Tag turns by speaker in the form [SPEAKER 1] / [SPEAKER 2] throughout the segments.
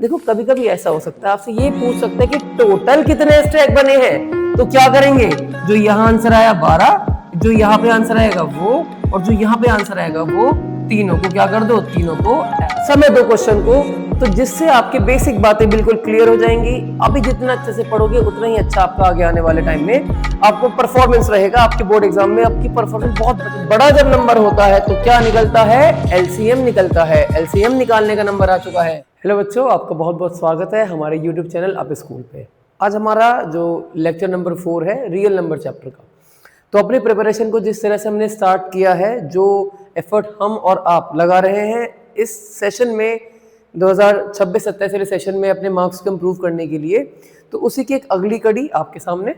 [SPEAKER 1] देखो कभी कभी ऐसा हो सकता है, आपसे ये पूछ सकता है कि टोटल कितने स्टैक बने हैं, तो क्या करेंगे, जो यहाँ आंसर आया 12, जो यहाँ पे आंसर आएगा वो, और जो यहाँ पे आंसर आएगा वो, तीनों को क्या कर दो, तीनों को समय दो क्वेश्चन को, तो जिससे आपकी बेसिक बातें बिल्कुल क्लियर हो जाएंगी। अभी जितना अच्छे से पढ़ोगे उतना ही अच्छा आपका आगे आने वाले टाइम में आपको परफॉर्मेंस रहेगा। आपके बोर्ड एग्जाम में आपकी परफॉर्मेंस बहुत बड़ा जब नंबर होता है तो क्या निकलता है, एलसीएम निकलता है। एलसीएम निकालने का नंबर आ चुका है। हेलो बच्चों, आपका बहुत बहुत स्वागत है हमारे यूट्यूब चैनल अप स्कूल पे। आज हमारा जो लेक्चर नंबर 4 है रियल नंबर चैप्टर का। तो अपनी प्रिपरेशन को जिस तरह से हमने स्टार्ट किया है, जो एफर्ट हम और आप लगा रहे हैं इस सेशन में 2026-27 वाले सेशन में अपने मार्क्स को इम्प्रूव करने के लिए, तो उसी की एक अगली कड़ी आपके सामने।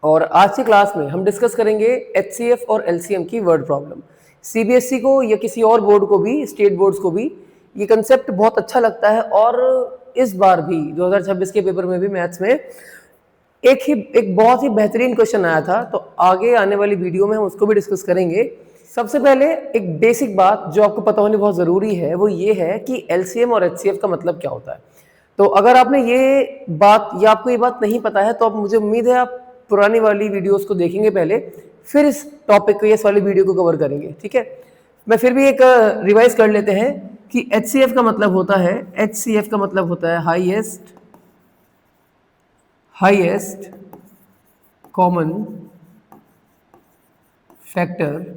[SPEAKER 1] और आज की क्लास में हम डिस्कस करेंगे एचसीएफ और एलसीएम की वर्ड प्रॉब्लम। सीबीएसई को या किसी और बोर्ड को भी, स्टेट बोर्ड्स को भी ये कंसेप्ट बहुत अच्छा लगता है। और इस बार भी 2026 के पेपर में भी मैथ्स में एक बहुत ही बेहतरीन क्वेश्चन आया था, तो आगे आने वाली वीडियो में हम उसको भी डिस्कस करेंगे। सबसे पहले एक बेसिक बात जो आपको पता होनी बहुत ज़रूरी है वो ये है कि एलसीएम और एचसीएफ का मतलब क्या होता है। तो अगर आपने ये बात या आपको ये बात नहीं पता है तो आप, मुझे उम्मीद है आप पुरानी वाली वीडियोस को देखेंगे पहले, फिर इस टॉपिक को, इस वाली वीडियो को कवर करेंगे। ठीक है, मैं फिर भी एक रिवाइज कर लेते हैं कि एचसीएफ का मतलब होता है, एचसीएफ का मतलब होता है हाईएस्ट कॉमन फैक्टर,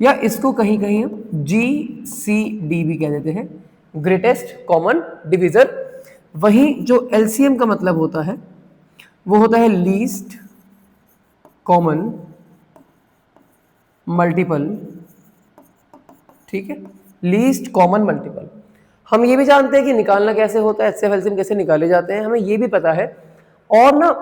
[SPEAKER 1] या इसको कहीं कहीं हम GCD भी कह देते हैं, ग्रेटेस्ट कॉमन डिवीजर। वहीं जो एलसीएम का मतलब होता है वो होता है लीस्ट कॉमन मल्टीपल। ठीक है, लीस्ट कॉमन मल्टीपल। हम ये भी जानते हैं कि निकालना कैसे होता है, एचसीएफ एलसीएम कैसे निकाले जाते हैं, हमें ये भी पता है। और ना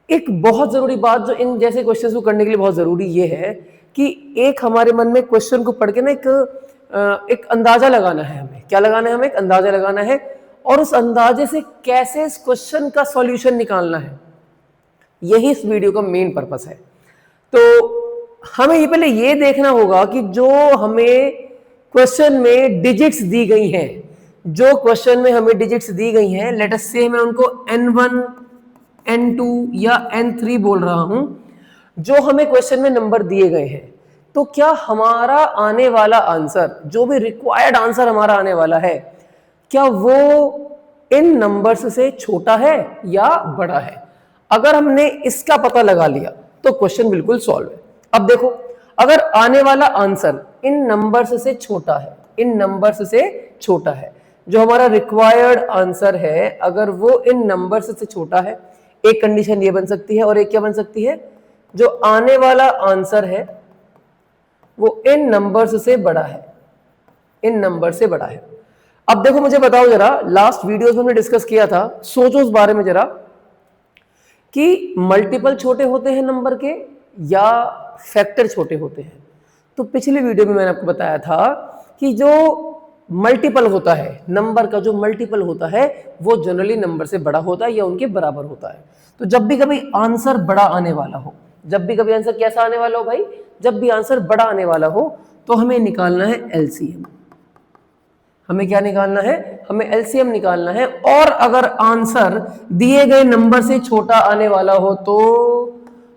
[SPEAKER 1] एक बहुत जरूरी बात जो इन जैसे क्वेश्चंस को करने के लिए बहुत जरूरी ये है कि एक हमारे मन में क्वेश्चन को पढ़ के ना एक अंदाजा लगाना है। हमें क्या लगाना है, हमें एक अंदाजा लगाना है, और उस अंदाजे से कैसे इस क्वेश्चन का सॉल्यूशन निकालना है, यही इस वीडियो का मेन पर्पस है। तो हमें ये पहले ये देखना होगा कि जो हमें क्वेश्चन में डिजिट्स दी गई हैं, जो क्वेश्चन में हमें डिजिट्स दी गई हैं, लेट अस से मैं उनको N1 N2 या N3 बोल रहा हूं, जो हमें क्वेश्चन में नंबर दिए गए हैं, तो क्या हमारा आने वाला आंसर, जो भी रिक्वायर्ड आंसर हमारा आने वाला है, क्या वो इन नंबर्स से छोटा है या बड़ा है। अगर हमने इसका पता लगा लिया तो क्वेश्चन बिल्कुल सॉल्व है। अब देखो, अगर आने वाला आंसर इन नंबर्स से छोटा है, इन नंबर्स से छोटा है, जो हमारा रिक्वायर्ड आंसर है, अगर वो इन नंबर्स से छोटा है, एक कंडीशन ये बन सकती है, और एक क्या बन सकती है, जो आने वाला आंसर है वो इन नंबर्स से बड़ा है, इन नंबर से बड़ा है। अब देखो मुझे बताओ जरा, लास्ट वीडियोस में हमने डिस्कस किया था, सोचो उस बारे में जरा, कि मल्टीपल छोटे होते हैं नंबर के या फैक्टर छोटे होते हैं। तो पिछली वीडियो में मैंने आपको बताया था कि जो मल्टीपल होता है, नंबर का जो मल्टीपल होता है वो जनरली नंबर से बड़ा होता है या उनके बराबर होता है। तो जब भी कभी आंसर बड़ा आने वाला हो, जब भी कभी आंसर कैसा आने वाला हो भाई, जब भी आंसर बड़ा आने वाला हो, तो हमें निकालना है एलसीएम। हमें क्या निकालना है, हमें एलसीएम निकालना है। और अगर आंसर दिए गए नंबर से छोटा आने वाला हो तो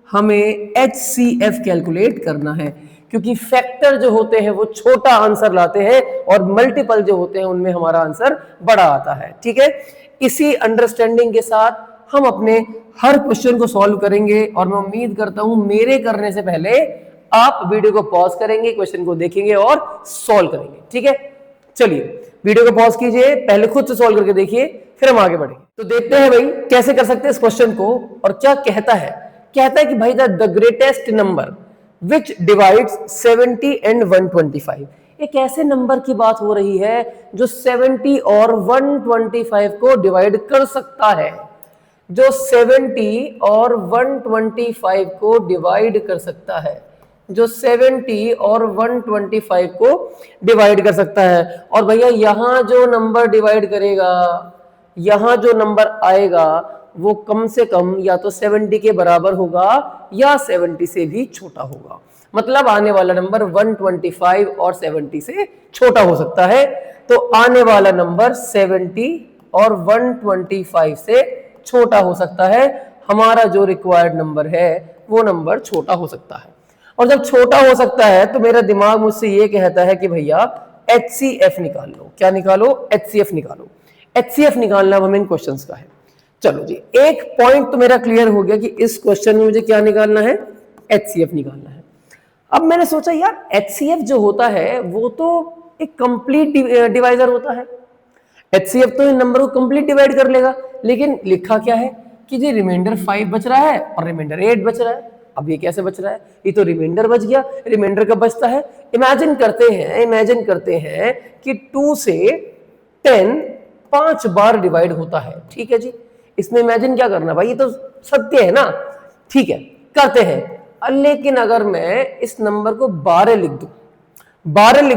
[SPEAKER 1] हमें एचसीएफ कैलकुलेट करना है, क्योंकि फैक्टर जो होते हैं वो छोटा आंसर लाते हैं और मल्टीपल जो होते हैं उनमें हमारा आंसर बड़ा आता है। ठीक है, इसी अंडरस्टैंडिंग के साथ हम अपने हर क्वेश्चन को सॉल्व करेंगे, और मैं उम्मीद करता हूं मेरे करने से पहले आप वीडियो को पॉज करेंगे, क्वेश्चन को देखेंगे और सॉल्व करेंगे। ठीक है, चलिए वीडियो को पॉज कीजिए, पहले खुद से सॉल्व करके देखिए, फिर हम आगे बढ़ेंगे। तो देखते हैं भाई कैसे कर सकते हैं इस क्वेश्चन को, और क्या कहता है। कहता है कि भाई the greatest number which divides 70 and 125। एक ऐसे नंबर की बात हो रही है जो 70 और 125 को डिवाइड कर सकता है, जो 70 और 125 को डिवाइड कर सकता है, जो 70 और 125 को डिवाइड कर सकता है। और भैया यहां जो नंबर डिवाइड करेगा, यहां जो नंबर आएगा वो कम से कम या तो 70 के बराबर होगा या 70 से भी छोटा होगा। मतलब आने वाला नंबर 125 और 70 से छोटा हो सकता है। तो आने वाला नंबर 70 और 125 से छोटा हो सकता है। हमारा जो रिक्वायर्ड नंबर है वो नंबर छोटा हो सकता है। और जब छोटा हो सकता है तो मेरा दिमाग मुझसे ये कहता है कि भैया HCF निकाल लो। क्या निकालो? HCF निकालो। HCF निकालना हमें इन क्वेश्चंस का है। चलो जी, एक पॉइंट तो मेरा क्लियर हो गया कि इस क्वेश्चन में मुझे क्या निकालना है? HCF निकालना है। अब मैंने सोचा यार HCF जो होता है वो तो एक कंप्लीट डिवाइजर होता है। HCF तो इन नंबर को कंप्लीट डिवाइड कर लेगा, लेकिन लिखा क्या है कि जी रिमाइंडर 5 बच रहा है और रिमाइंडर 8 बच रहा है। अब ये कैसे बच रहा है? ये तो रिमाइंडर बच गया। रिमाइंडर कब बचता है? इमेजिन करते हैं कि 2 से 10 5 बार डिवाइड होता है। ठीक है जी, इसमें इमेजिन क्या करना भाई, ये तो सत्य है ना। ठीक है, करते हैं। लेकिन अगर मैं इस नंबर को 12 लिख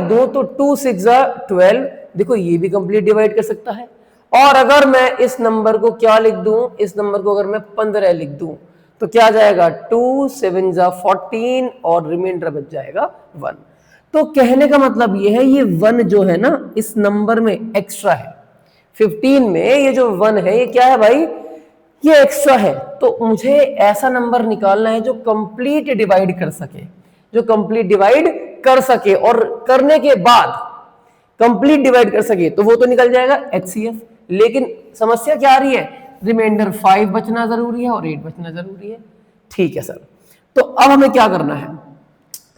[SPEAKER 1] दूं तो 2 6 12, देखो ये भी कंप्लीट डिवाइड कर सकता है। और अगर मैं इस नंबर को क्या लिख दूं, इस नंबर को अगर मैं 15 लिख दूं तो क्या जाएगा? 2 7 14 और रिमाइंडर बच जाएगा 1। तो कहने का मतलब ये है, ये 1 जो है ना इस नंबर में एक्स्ट्रा है। 15 में ये जो 1 है ये क्या है भाई? ये एक्स्ट्रा है। तो मुझे ऐसा नंबर निकालना है जो कंप्लीट डिवाइड कर सके, और करने के बाद कंप्लीट डिवाइड कर सके, तो वो तो निकल जाएगा HCF। लेकिन समस्या क्या आ रही है? रिमाइंडर 5 बचना जरूरी है और 8 बचना जरूरी है। ठीक है सर, तो अब हमें क्या करना है?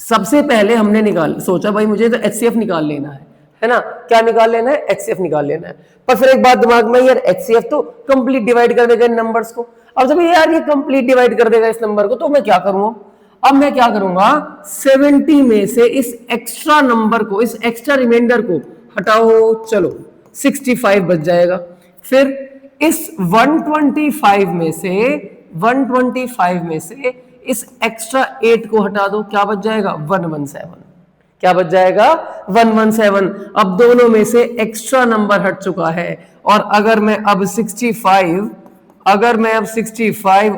[SPEAKER 1] सबसे पहले हमने सोचा भाई मुझे तो HCF निकाल लेना है ना। क्या निकाल लेना है? HCF निकाल लेना है। पर फिर एक बात दिमाग में, यार HCF तो कंप्लीट डिवाइड कर देगा इन नंबर्स को। अब जब यार ये कंप्लीट डिवाइड कर देगा इस नंबर को, तो मैं क्या करूंगा? अब मैं क्या करूंगा? 70 में से इस एक्स्ट्रा नंबर को, इस एक्स्ट्रा रिमाइंडर को हटाओ, चलो 65 बच जाएगा। फिर इस 125 में से इस एक्स्ट्रा 8 को हटा दो, क्या बच जाएगा? 117। क्या बच जाएगा? 117। अब दोनों में से एक्स्ट्रा नंबर हट चुका है। और अगर मैं अब 65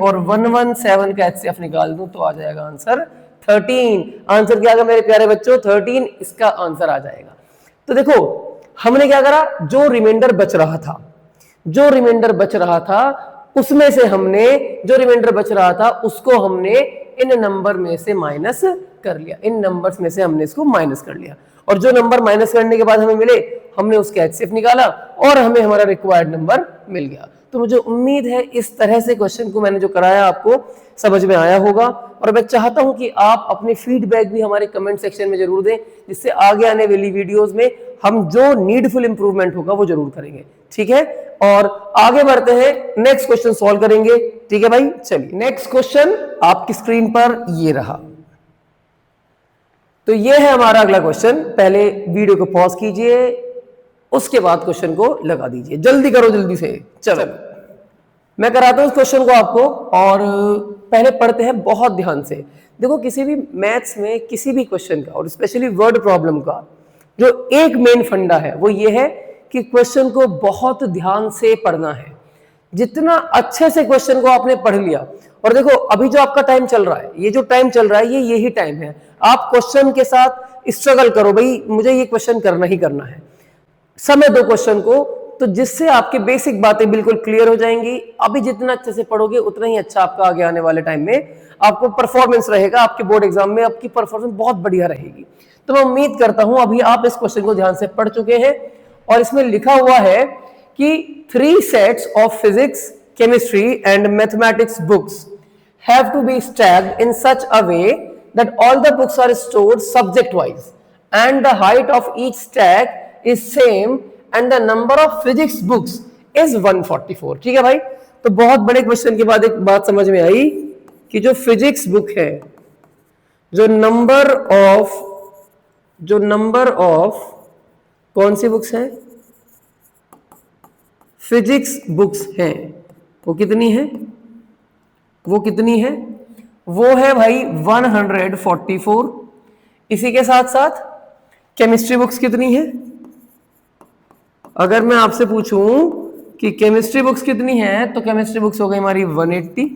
[SPEAKER 1] और 117 का HCF निकाल दूं तो आ जाएगा आंसर 13। आंसर क्या आएगा मेरे प्यारे बच्चों? 13 इसका आंसर आ जाएगा। तो देखो हमने क्या करा, जो रिमाइंडर बच रहा था उसमें से हमने जो रिमाइंडर बच रहा था उसको हमने इन नंबर में से माइनस कर लिया, इन नंबर्स में से हमने इसको माइनस कर लिया। और जो नंबर माइनस करने के बाद हमें मिले, हमने उसका HCF निकाला और हमें हमारा रिक्वायर्ड नंबर मिल गया। तो मुझे उम्मीद है इस तरह से क्वेश्चन को मैंने जो कराया आपको समझ में आया होगा। और मैं चाहता हूं कि आप अपने फीडबैक भी हमारे कमेंट सेक्शन में जरूर दें, जिससे आगे आने वाली वीडियोस में हम जो नीडफुल इंप्रूवमेंट होगा वो जरूर करेंगे। ठीक है, और आगे बढ़ते हैं, नेक्स्ट क्वेश्चन सॉल्व करेंगे। ठीक है भाई, चलिए नेक्स्ट क्वेश्चन आपकी स्क्रीन पर ये रहा। तो ये है हमारा अगला क्वेश्चन। पहले वीडियो को पॉज कीजिए, उसके बाद क्वेश्चन को लगा दीजिए। जल्दी करो, जल्दी से। चलो मैं कराता हूं इस क्वेश्चन को आपको, और पहले पढ़ते हैं बहुत ध्यान से। देखो किसी भी मैथ्स में किसी भी क्वेश्चन का, और स्पेशली वर्ड प्रॉब्लम का, जो एक मेन फंडा है वो ये है कि क्वेश्चन को बहुत ध्यान से पढ़ना है। जितना अच्छे से क्वेश्चन को आपने पढ़ लिया, और देखो अभी जो आपका टाइम चल रहा है, ये जो टाइम चल रहा है ये यही टाइम है। आप क्वेश्चन के साथ स्ट्रगल करो, भाई मुझे ये क्वेश्चन करना ही करना है। समय दो क्वेश्चन को, तो जिससे आपकी बेसिक बातें बिल्कुल क्लियर हो जाएंगी। अभी जितना अच्छे से पढ़ोगे उतना ही अच्छा आपका आगे आने वाले टाइम में आपको परफॉर्मेंस रहेगा। आपके बोर्ड एग्जाम में आपकी परफॉर्मेंस बहुत बढ़िया रहेगी। तो मैं उम्मीद करता हूं अभी आप इस क्वेश्चन को ध्यान से पढ़ चुके हैं। और इसमें लिखा हुआ है कि 3 sets of physics, chemistry and mathematics books have to be stacked in such a way that all the books are stored subject wise and the height of each stack is same and the number of physics books is 144। ठीक है भाई, तो बहुत बड़े question के बाद एक बात समझ में आई कि जो फिजिक्स बुक है, जो नंबर ऑफ कौन सी बुक्स हैं? फिजिक्स बुक्स हैं, वो कितनी है? वो है भाई 144। इसी के साथ साथ केमिस्ट्री बुक्स कितनी है? अगर मैं आपसे पूछूं कि केमिस्ट्री बुक्स कितनी है, तो केमिस्ट्री बुक्स हो गई हमारी 180।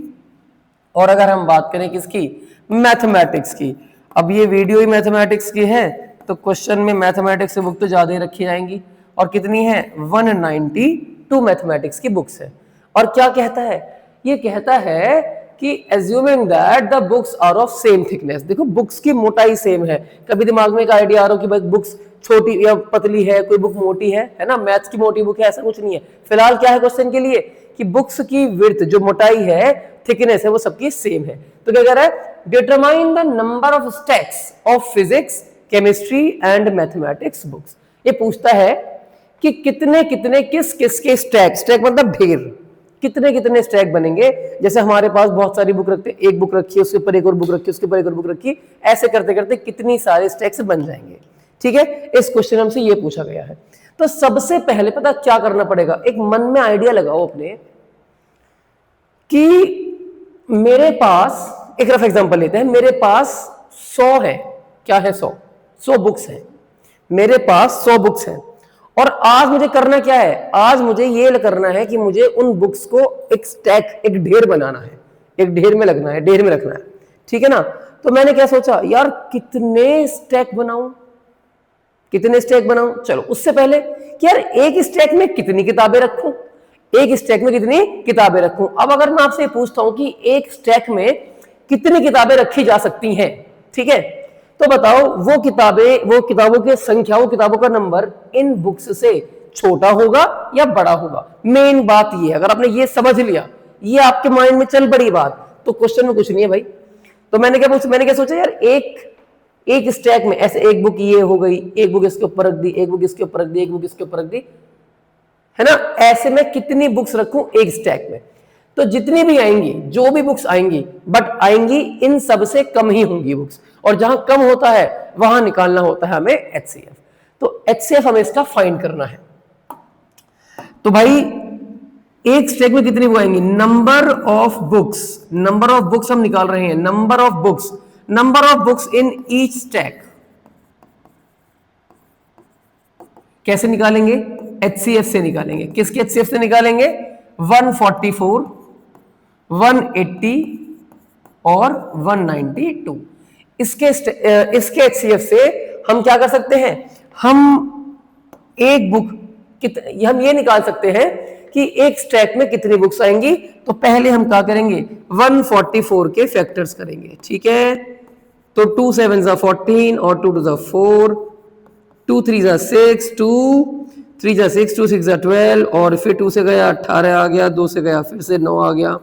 [SPEAKER 1] और अगर हम बात करें किसकी? मैथमेटिक्स की। अब ये वीडियो ही मैथमेटिक्स की है तो क्वेश्चन में मैथमेटिक्स से बुक तो ज्यादा ही रखी जाएंगी। और कितनी है? 192 मैथमेटिक्स की बुक्स है। और क्या कहता है? ये कहता है कि assuming that the books are of same thickness. देखो बुक्स की मोटाई सेम है। कभी दिमाग में एक आइडिया आ रहा हो कि भाई बुक्स छोटी या पतली है, कोई बुक मोटी है ना, मैथ्स की मोटी बुक है, ऐसा कुछ नहीं है। फिलहाल क्या है क्वेश्चन के लिए कि बुक्स की विड्थ जो मोटाई है, थिकनेस है, वो सबकी सेम है। तो क्या कह रहा है? Determine the number of stacks of physics, chemistry and mathematics books. ये पूछता है कि कितने कितने किस किस के स्टैक, स्टैक मतलब ढेर, कितने कितने स्टैक बनेंगे। जैसे हमारे पास बहुत सारी बुक रखते, एक बुक रखी है, उसके ऊपर एक और बुक रखी है, उसके ऊपर एक और बुक रखी, ऐसे करते करते कितनी सारे स्टैक्स बन जाएंगे। ठीक है, इस क्वेश्चन हमसे ये पूछा गया है। तो सबसे पहले पता क्या करना पड़ेगा? एक मन में आइडिया लगाओ अपने कि मेरे पास, एक रफ एग्जांपल लेते हैं, मेरे पास 100 है। क्या है? 100 बुक्स हैं। मेरे पास 100 बुक्स हैं और आज मुझे करना क्या है? आज मुझे ये करना है कि मुझे उन बुक्स को एक स्टैक, एक ढेर बनाना है, एक ढेर में लगना है, ढेर में रखना है। ठीक है ना? तो मैंने क्या सोचा, यार कितने स्टैक बनाऊं, कितने स्टैक बनाऊं। चलो उससे पहले कि यार एक स्टैक में कितनी किताबें रखूं, एक स्टैक में कितनी किताबें रखूं। अब अगर मैं आपसे पूछता हूं कि एक स्टैक में कितनी किताबें रखी जा सकती हैं, ठीक है, तो बताओ वो किताबें, वो किताबों की संख्या, वो किताबों का नंबर इन बुक्स से छोटा होगा या बड़ा होगा। मेन बात ये, अगर आपने ये समझ लिया, ये आपके माइंड में चल पड़ी बात, तो क्वेश्चन में कुछ नहीं है भाई। तो मैंने क्या सोचा यार, एक स्टैक में ऐसे एक बुक ये हो गई, एक बुक इसके ऊपर रख दी, एक बुक इसके ऊपर रख दी, एक बुक इसके ऊपर रख दी, है ना। ऐसे में कितनी बुक्स रखूं एक स्टैक में? तो जितनी भी आएंगी, जो भी बुक्स आएंगी, बट आएंगी इन सब से कम ही होंगी बुक्स। और जहां कम होता है वहां निकालना होता है हमें HCF। तो HCF हमें इसका फाइंड करना है। तो भाई एक स्टैक में कितनी बुक आएंगी? Number of books, number of books हम निकाल रहे हैं, number of books, number of books in each stack. कैसे निकालेंगे? HCF से निकालेंगे। किसके HCF से निकालेंगे? 144, 180 और 192। इसके HCF से हम क्या कर सकते हैं? हम एक बुक हम ये निकाल सकते हैं कि एक स्टैक में कितनी बुक्स आएंगी। तो पहले हम क्या करेंगे? 144 के फैक्टर्स करेंगे। ठीक है, तो 2 7 जा 14 और 2 2 जा 4, 2 3 जा 6, 2 3 जा 6, 2 6 जा 12 और फिर 2 से गया 18 आ गया, 2 से गया फिर से 9 आ गया,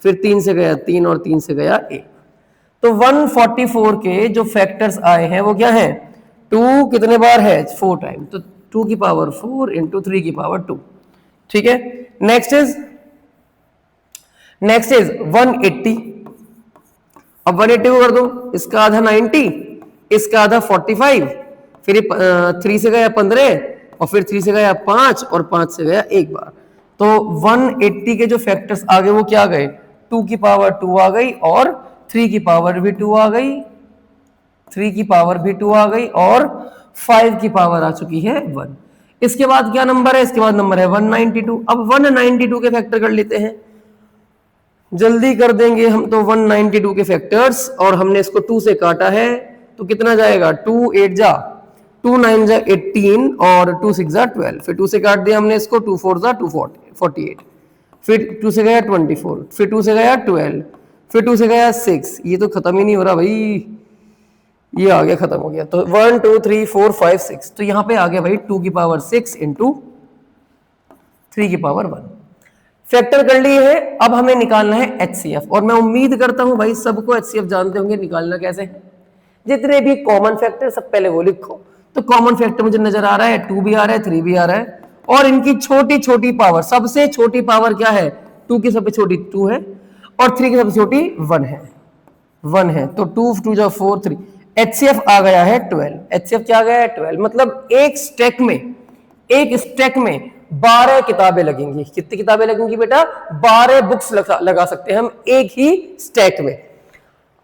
[SPEAKER 1] फिर 3 से गया 3 और 3 से गया 1। तो 144 के जो फैक्टर्स आए हैं वो क्या है? 2 कितने बार है? 4 टाइम, तो 2 की पावर 4 इंटू 3 की पावर 2। ठीक है, नेक्स्ट इज 180। अब 180 को कर दो, इसका आधा 90, इसका आधा 45, फिर 3 से गया 15 और फिर 3 से गया 5 और 5 से गया एक बार। तो 180 के जो फैक्टर्स आ गए वो क्या गए? 2 की पावर 2 आ गई और 3 की पावर भी 2 आ गई, 3 की पावर भी 2 आ गई और 5 की पावर आ चुकी है 1। इसके बाद क्या नंबर है? इसके बाद नंबर है 192। अब 192 के फैक्टर कर लेते हैं, जल्दी कर देंगे हम तो 192 के फैक्टर्स। और हमने इसको 2 से काटा है तो कितना जाएगा? 2 8 जा 2 9 जा 18 और 2 6 जा 12, फिर 2 से काट दिया हमने इसको, 2 4 जा 2 48, फिर 2 से गया 24, फिर 2 से गया 12, फिर 2 से गया 6। ये तो खत्म ही नहीं हो रहा भाई, ये आ गया, खत्म हो गया। तो 1 2 3 4 5 6, तो यहां पे आ गया भाई 2 की पावर 6 इंटू 3 की पावर 1। फैक्टर कर लिए है, अब हमें निकालना है HCF। और मैं उम्मीद करता हूं भाई सबको HCF जानते होंगे, निकालना कैसे है। जितने भी कॉमन फैक्टर सब पहले वो लिखो। तो कॉमन फैक्टर मुझे नजर आ रहा है 2 भी आ रहा है, 3 भी आ रहा है, और इनकी छोटी छोटी पावर, सबसे छोटी पावर क्या है? 2 की सबसे छोटी 2 है और 3 की सबसे छोटी 1 है। तो 2 2 जा 4 3, HCF आ गया है 12। HCF क्या आ गया है? 12। मतलब एक स्टैक में 12 किताबें लगेंगी। कितनी किताबें लगेंगी बेटा? 12 बुक्स लगा सकते हैं हम एक ही स्टैक में।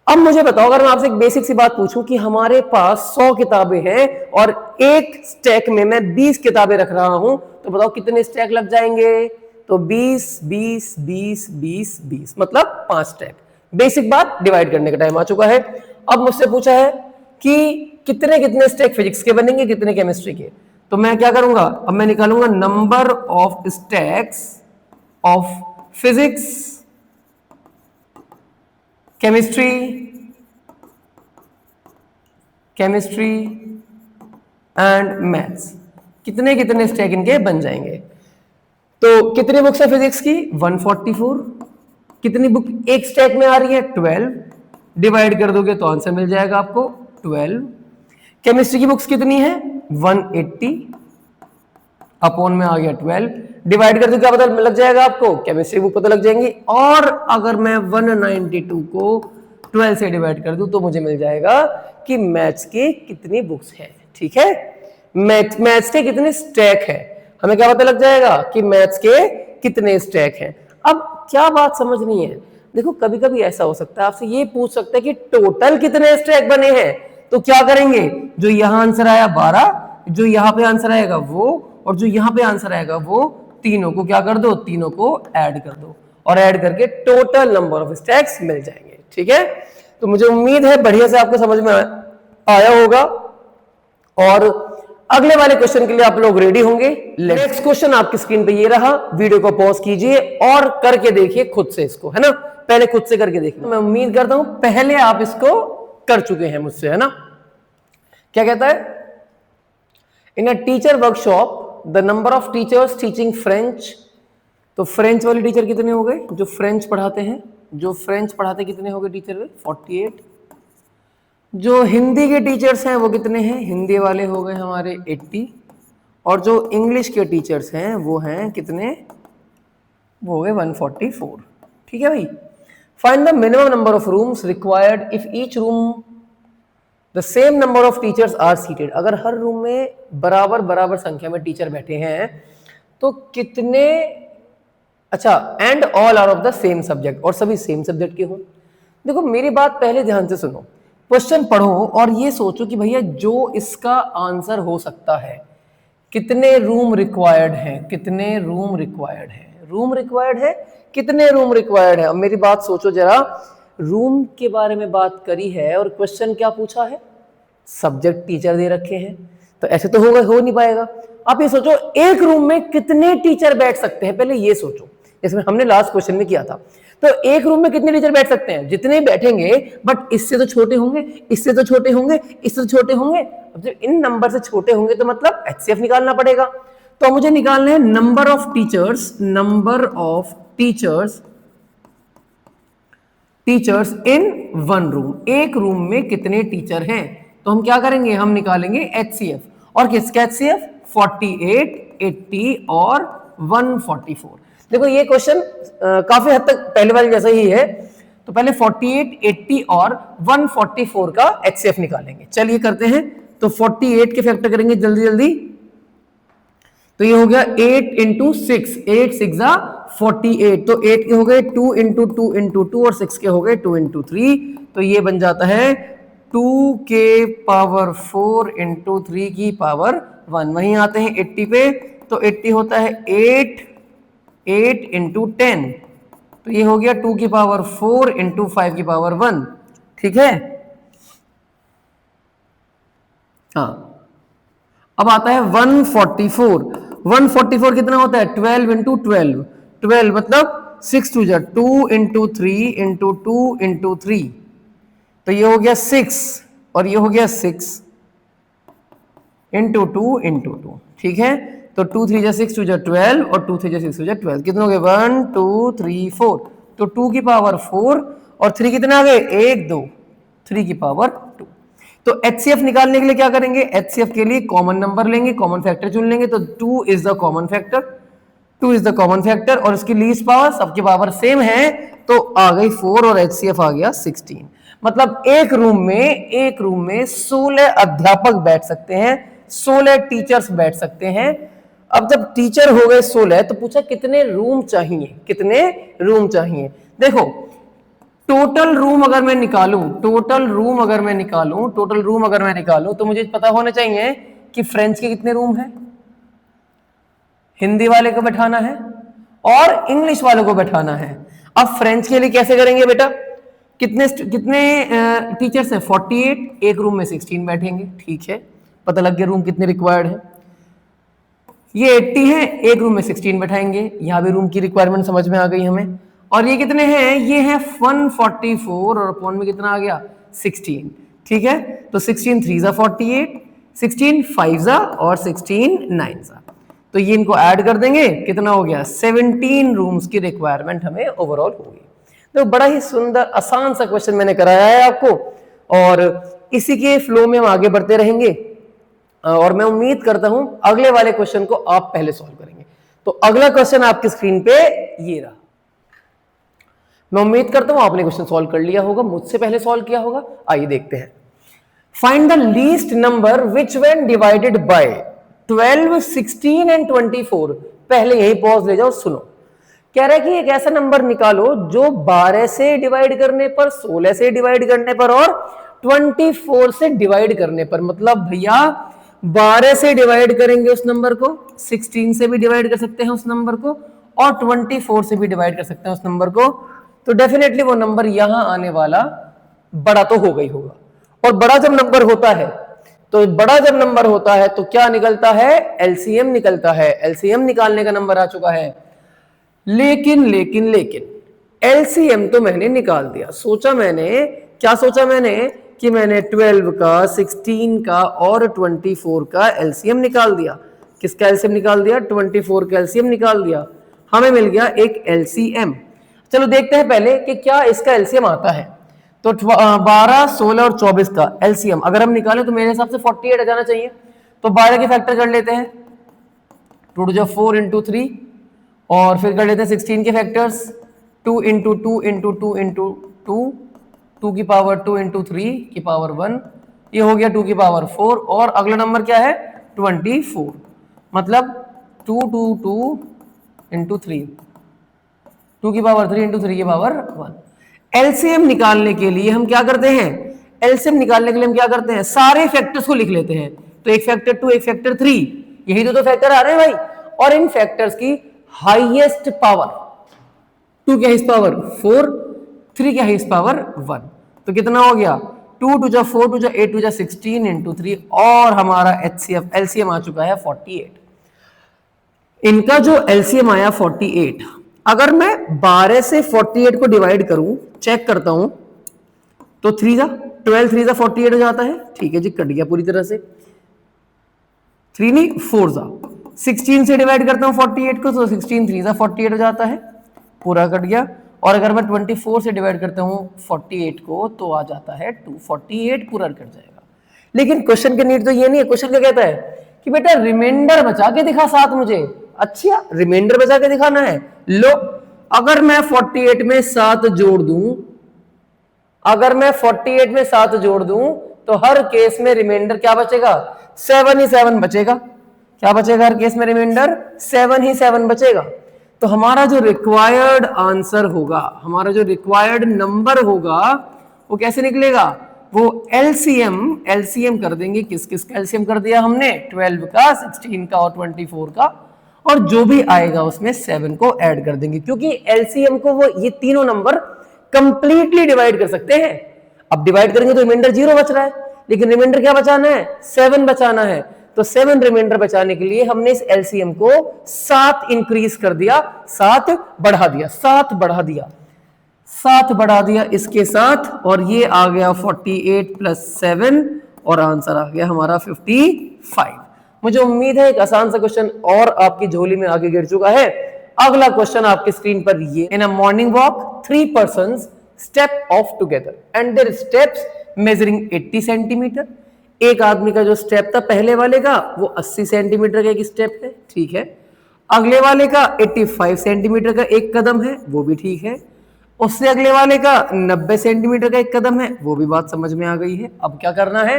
[SPEAKER 1] अब मुझे बताओ, अगर मैं आपसे एक बेसिक सी बात पूछूं कि हमारे पास 100 किताबें हैं और एक स्टैक में मैं 20 किताबें रख रहा हूं, तो बताओ कितने स्टैक लग जाएंगे? तो 20 20 20 20 20 मतलब 5 स्टैक। बेसिक बात, डिवाइड करने का टाइम आ चुका है। अब मुझसे पूछा है कि कितने कितने स्टैक फिजिक्स के बनेंगे, कितने केमिस्ट्री के। तो मैं क्या करूंगा, अब मैं निकालूंगा number of stacks of physics, chemistry and maths, कितने कितने स्टैक इनके बन जाएंगे। तो कितनी बुक्स है फिजिक्स की 144, कितनी बुक एक स्टैक में आ रही है 12, डिवाइड कर दोगे तो आंसर मिल जाएगा आपको 12। केमिस्ट्री की बुक्स कितनी है 180, अपॉन में आ गया 12, डिवाइड कर दो क्या पता लग जाएगा आपको, केमिस्ट्री बुक पता लग जाएंगी। और अगर मैं 192 को 12 से डिवाइड कर दूं तो मुझे मिल जाएगा कि मैथ्स के कितनी बुक्स हैं। ठीक है, मैथ्स के कितने स्टैक है, हमें क्या पता लग जाएगा कि मैथ्स के कितने स्टैक हैं। अब क्या बात समझनी है, देखो कभी कभी ऐसा हो सकता है आपसे ये पूछ सकता है कि टोटल कितने स्टैक बने हैं। तो क्या करेंगे, जो यहां आंसर आया 12, जो यहां पे आंसर आएगा वो, और जो यहां पे आंसर आएगा वो, तीनों को क्या कर दो, तीनों को ऐड कर दो, और ऐड करके टोटल नंबर ऑफ स्टैक्स मिल जाएंगे। ठीक है, तो मुझे उम्मीद है बढ़िया से आपको समझ में आया होगा, और अगले वाले क्वेश्चन के लिए आप लोग रेडी होंगे। नेक्स्ट क्वेश्चन आपकी स्क्रीन पे ये रहा, वीडियो को पॉज कीजिए और करके देखिए खुद से इसको, है ना, पहले खुद से करके देखिए। मैं उम्मीद करता हूं पहले आप इसको कर चुके हैं मुझसे, है ना। क्या कहता है, in a teacher workshop the number of teachers teaching French, तो फ्रेंच वाले टीचर कितने हो गए, जो फ्रेंच पढ़ाते हैं, जो फ्रेंच पढ़ाते कितने हो गए टीचर 48, जो हिंदी के टीचर्स हैं वो कितने हैं, हिंदी वाले हो गए हमारे 80, और जो इंग्लिश के टीचर्स हैं वो हैं कितने, वो हो गए 144। ठीक है भाई, find the minimum number of rooms required if each room the same number of teachers are seated, अगर हर रूम में बराबर बराबर संख्या में टीचर बैठे हैं तो कितने, अच्छा, and all are of the same subject, और सभी सेम सब्जेक्ट के हों। देखो मेरी बात पहले ध्यान से सुनो, क्वेश्चन पढ़ो और ये सोचो कि भैया जो इसका आंसर हो सकता है, कितने रूम रिक्वायर्ड हैं, कितने रूम रिक्वायर्ड हैं, रूम रिक्वायर्ड है, कितने रूम रिक्वायर्ड है। अब मेरी बात सोचो जरा, रूम के बारे में बात करी है और क्वेश्चन क्या पूछा है, सब्जेक्ट टीचर दे रखे हैं, तो ऐसे तो हो नहीं पाएगा। आप ये सोचो एक रूम में कितने टीचर बैठ सकते हैं, पहले ये सोचो, इसमें हमने लास्ट क्वेश्चन में किया था। तो एक रूम में कितने टीचर बैठ सकते हैं, जितने बैठेंगे, बट इससे तो छोटे होंगे, इससे तो छोटे होंगे, इससे तो छोटे होंगे। अब जब इन नंबर से छोटे होंगे तो मतलब एचसीएफ निकालना पड़ेगा। तो मुझे निकालना है number of teachers, number of teachers in one room, एक रूम में कितने टीचर हैं। तो हम क्या करेंगे, हम निकालेंगे एचसीएफ, और किसका एचसीएफ 48, 80 और 144। देखो ये क्वेश्चन काफी हद तक पहले वाले जैसा ही है, तो पहले 48, 80 और 144 का एचसीएफ निकालेंगे। चलिए करते हैं, तो 48 के फैक्टर करेंगे जल्दी जल्दी, तो ये हो गया 8 इंटू 6, 8 6 जा 48, तो 8 के हो गए 2 इंटू 2 इंटू 2, और 6 के हो गए 2 इंटू 3, तो ये बन जाता है 2 के पावर 4 इंटू 3 की पावर 1। वहीं आते हैं 80 पे, तो 80 होता है 8 इंटू 10, तो ये हो गया 2 की पावर 4 इंटू 5 की पावर 1। ठीक है, हाँ, अब आता है 144। 144 कितना होता है 12 इंटू 12, 12 मतलब 6 टू जा 2 इंटू 3 इंटू 2 इंटू 3, तो ये हो गया 6, और ये हो गया 6 इंटू 2 इंटू 2। ठीक है, तो 2 3 जा 6 2 जा 12, और 2 3 जा 6 2 जा 12, कितने हो गए 1 2 3 4, तो 2 की पावर 4 और 3 कितने आ गए 1 2, 3 की पावर 2। तो एचसीएफ निकालने के लिए क्या करेंगे, एचसीएफ के लिए कॉमन नंबर लेंगे, कॉमन फैक्टर चुन लेंगे, तो 2 is the common factor, 2 is the common factor, और इसकी लीस्ट पावर, सबकी पावर सेम है, तो आ गई 4 और एचसीएफ आ गया 16। मतलब एक रूम में 16 अध्यापक बैठ सकते हैं, 16 टीचर्स बैठ सकते हैं। अब जब टीचर हो गए 16, तो पूछा कितने रूम चाहिए, कितने रूम चाहिए। देखो टोटल रूम अगर मैं निकालूं, तो मुझे पता होना चाहिए कि फ्रेंच के कितने रूम हैं, हिंदी वाले को बैठाना है और इंग्लिश वालों को बैठाना है। अब फ्रेंच के लिए कैसे करेंगे बेटा, कितने टीचर्स हैं? 48, एक रूम में 16 बैठेंगे, ठीक है, पता लग गया रूम कितने रिक्वायर्ड है। ये 80 है, एक रूम में 16 बैठाएंगे, यहाँ भी रूम की रिक्वायरमेंट समझ में आ गई हमें। और ये कितने हैं? ये है 144 और अपॉन में कितना आ गया? 16, ठीक है। तो 16 3 जा 48, 16 5 जा और 16 9 जा, तो ये इनको ऐड कर देंगे, कितना हो गया? 17 रूम्स की रिक्वायरमेंट हमें ओवरऑल होगी। तो बड़ा ही सुंदर आसान सा क्वेश्चन मैंने कराया है आपको, और इसी के फ्लो में हम आगे बढ़ते रहेंगे, और मैं उम्मीद करता हूं अगले वाले क्वेश्चन को आप पहले सॉल्व करेंगे। तो अगला क्वेश्चन आपकी स्क्रीन पे ये रहा। मैं उम्मीद करता हूं आपने क्वेश्चन सॉल्व कर लिया होगा, मुझसे पहले सॉल्व किया होगा। आइए देखते हैं। Find the least number which when divided by 12, 16 and 24। पहले यही पॉज ले जाओ, सुनो। कह रहा है कि एक ऐसा नंबर निकालो जो 12 से डिवाइड करने पर, 16 से डिवाइड करने पर और 24 से डिवाइड करने पर। मतलब भैया 12 से डिवाइड करेंगे उस नंबर को, 16 से भी डिवाइड कर सकते हैं उस नंबर को, और 24 से भी डिवाइड कर सकते हैं उस नंबर को। तो डेफिनेटली वो नंबर यहां आने वाला बड़ा तो हो गई होगा। और बड़ा जब नंबर होता है, तो बड़ा जब नंबर होता है तो क्या निकलता है? एलसीएम निकलता है। एलसीएम निकालने का नंबर आ चुका है। लेकिन लेकिन लेकिन एलसीएम तो मैंने निकाल दिया। सोचा मैंने, क्या सोचा मैंने? कि मैंने 12 का, 16 का और 24 का एलसीएम निकाल दिया। किसका एलसीएम निकाल दिया? 24 का एलसीएम निकाल दिया। हमें मिल गया एक एलसीएम। चलो देखते हैं पहले कि क्या इसका एलसीएम आता है। तो 12, 16 और 24 का एलसीएम अगर हम निकालें तो मेरे हिसाब से 48 आ जाना चाहिए। तो 12 के फैक्टर कर लेते हैं, 2 to 4 into 3, और फिर कर लेते हैं 16 के फैक्टर्स, 2 into 2 into 2 into 2, 2 की पावर 2 into 3 की पावर 1, ये हो गया 2 की पावर 4। और अगला नंबर क्या है? 24, मतलब 2 2 2 into 3, 2 की पावर 3 into 3 की पावर 1। एलसीएम निकालने के लिए हम क्या करते हैं? एलसीएम निकालने के लिए हम क्या करते हैं? सारे फैक्टर्स को लिख लेते हैं। तो एक फैक्टर 2, एक फैक्टर 3, यही तो फैक्टर आ रहे हैं भाई। और इन फैक्टर्स की हाईएस्ट पावर, 2 की हाईएस्ट पावर 4, 3 की हाईएस्ट पावर 1, तो कितना हो गया? 2 2 जा 4, 2 जा 8, 2 जा 16 into 3, और हमारा एलसीएम आ चुका है 48। इनका जो एलसीएम आया 48, अगर मैं 12 से 48 को डिवाइड करूं, चेक करता हूं, तो 3 जा 12, 3 जा 48 हो जाता है। ठीक है जी, कट गया पूरी तरह से। 3 नहीं 4 जा 16 से डिवाइड करता हूं 48 को, तो 16 3 जा 48 हो जाता है, पूरा कट गया। और अगर मैं 24 से डिवाइड करता हूं 48 को, तो आ जाता है 248, पूरा कट जाएगा। लेकिन क्वेश्चन के नीड तो ये नहीं है। क्वेश्चन क्या कहता है कि बेटा रिमाइंडर बचा के दिखा साथ मुझे। अच्छा, रिमाइंडर बचा के दिखाना है। लो, अगर मैं 48 में 7 जोड़ दूं, अगर मैं 48 में 7 जोड़ दूं, तो हर केस में रिमाइंडर क्या बचेगा? 7 ही 7 बचेगा। क्या बचेगा हर केस में? रिमाइंडर 7 ही 7 बचेगा। तो हमारा जो रिक्वायर्ड आंसर होगा, हमारा जो रिक्वायर्ड नंबर होगा, वो कैसे निकलेगा? वो एलसीएम कर देंगे। किस किस का एलसीएम कर दिया हमने? 12 का, 16 का और 24 का, और जो भी आएगा उसमें 7 को ऐड कर देंगे, क्योंकि एलसीएम को वो ये तीनों नंबर कंप्लीटली डिवाइड कर सकते हैं। अब डिवाइड करेंगे तो रिमाइंडर 0 बच रहा है, लेकिन रिमाइंडर क्या बचाना है? 7 बचाना है। तो 7 रिमाइंडर बचाने के लिए हमने इस एलसीएम को 7 इंक्रीज कर दिया, 7 बढ़ा दिया, 7 बढ़ा दिया, 7 बढ़ा दिया इसके साथ, और ये आ गया 48 + 7, और आंसर आ गया हमारा 55। मुझे उम्मीद है एक आसान सा क्वेश्चन और आपकी झोली में आगे गिर चुका है। अगला क्वेश्चन आपकी स्क्रीन पर ये, in a morning walk 3 persons step off together and their steps measuring 80 centimetre. एक आदमी का जो स्टेप था पहले वाले का, वो 80 सेंटीमीटर का एक स्टेप है, ठीक है। अगले वाले का 85 सेंटीमीटर का एक कदम है, वो भी ठीक है। उससे अगले वाले का 90 सेंटीमीटर का एक कदम है, वो भी बात समझ में आ गई है। अब क्या करना है?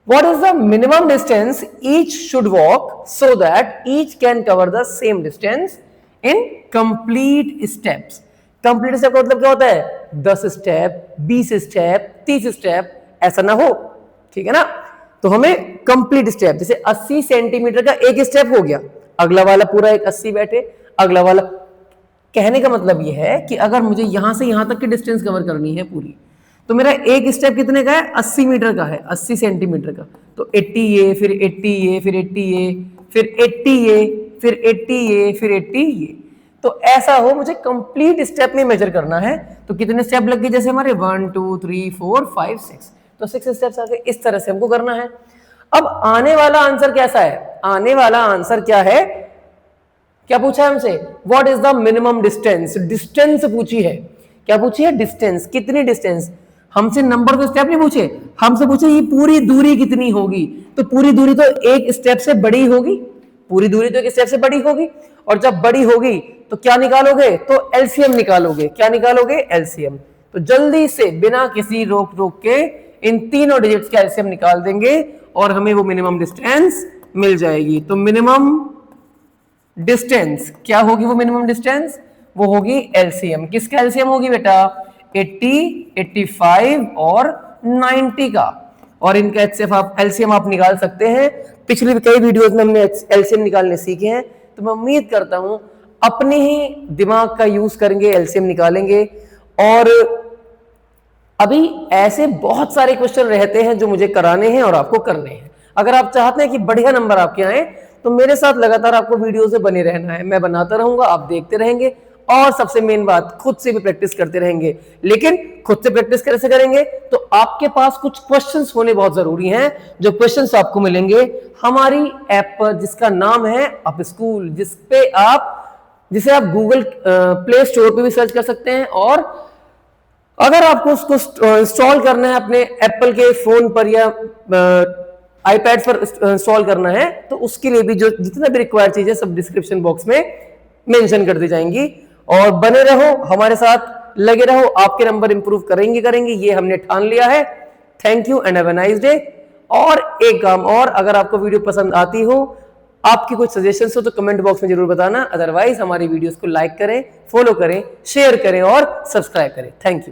[SPEAKER 1] What is the minimum distance each should walk so that each can cover the same distance in complete steps? Complete step का मतलब क्या होता है? 10 स्टेप, 20 स्टेप, 30 स्टेप, ऐसा ना हो, ठीक है ना। तो हमें कंप्लीट स्टेप, जैसे 80 सेंटीमीटर का एक स्टेप हो गया, अगला वाला पूरा एक 80 बैठे, अगला वाला कहने का मतलब ये है कि अगर मुझे यहां से यहां तक की डिस्टेंस कवर करनी है पूरी, तो मेरा एक स्टेप कितने का है, 80 मीटर का है, 80 सेंटीमीटर का। तो 80 ये, फिर 80 ये, फिर 80 ये, फिर 80 ये, फिर 80 ये, फिर 80 ये। तो ऐसा हो मुझे कंप्लीट स्टेप में मेजर करना है। तो कितने स्टेप लग गए, जैसे हमारे 1 2 3 4 5 6, तो 6 स्टेप्स आ गए। इस तरह से हमको करना है। अब आने वाला आंसर कैसा है, आने वाला आंसर क्या है, क्या पूछा है हमसे, what is the minimum distance, distance पूछी है। क्या पूछी है, डिस्टेंस, कितनी डिस्टेंस। हमसे नंबर ऑफ स्टेप नहीं पूछे, हमसे पूछे ये पूरी दूरी कितनी होगी। तो पूरी दूरी तो एक स्टेप से बड़ी होगी, पूरी दूरी तो एक स्टेप से बड़ी होगी। और जब बड़ी होगी तो क्या निकालोगे, तो एलसीएम निकालोगे। क्या निकालोगे, एलसीएम। तो जल्दी से बिना किसी रोक टोक के इन तीनों डिजिट्स का एलसीएम निकाल देंगे और हमें वो मिनिमम डिस्टेंस मिल जाएगी। तो मिनिमम डिस्टेंस क्या होगी, वो मिनिमम डिस्टेंस वो होगी एलसीएम। किसका एलसीएम होगी बेटा, 80, 85 और 90 का। और इनका एलसीएम आप निकाल सकते हैं। पिछली कई वीडियोस में हमने एलसीएम निकालने सीखे हैं। तो मैं उम्मीद करता हूं अपने ही दिमाग का यूज करेंगे, एलसीएम निकालेंगे। और अभी ऐसे बहुत सारे क्वेश्चन रहते हैं जो मुझे कराने हैं और आपको करने हैं। अगर आप चाहते हैं कि बढ़िया नंबर आपके आए तो मेरे साथ लगातार आपको वीडियो से बने रहना है। मैं बनाता रहूंगा, आप देखते रहेंगे और सबसे मेन बात, खुद से भी प्रैक्टिस करते रहेंगे। लेकिन खुद से प्रैक्टिस कैसे करेंगे, तो आपके पास कुछ क्वेश्चंस होने बहुत जरूरी हैं। जो क्वेश्चंस आपको मिलेंगे हमारी ऐप पर जिसका नाम है अप स्कूल, जिसे आप गूगल प्ले स्टोर पे भी सर्च कर सकते हैं। और अगर आपको उसको इंस्टॉल करना है अपने एप्पल के फोन पर या आईपैड पर इंस्टॉल करना है, तो उसके लिए भी जो जितना भी रिक्वायर्ड चीजें सब डिस्क्रिप्शन बॉक्स में मेंशन कर दी जाएंगी। और बने रहो हमारे साथ, लगे रहो, आपके नंबर इंप्रूव करेंगे ये हमने ठान लिया है। Thank you and have a nice day. और एक काम और, अगर आपको वीडियो पसंद आती हो, आपकी कुछ सजेशंस हो तो कमेंट बॉक्स में जरूर बताना। अदरवाइज हमारी वीडियोस को लाइक करें, फॉलो करें, शेयर करें और सब्सक्राइब करें। Thank you.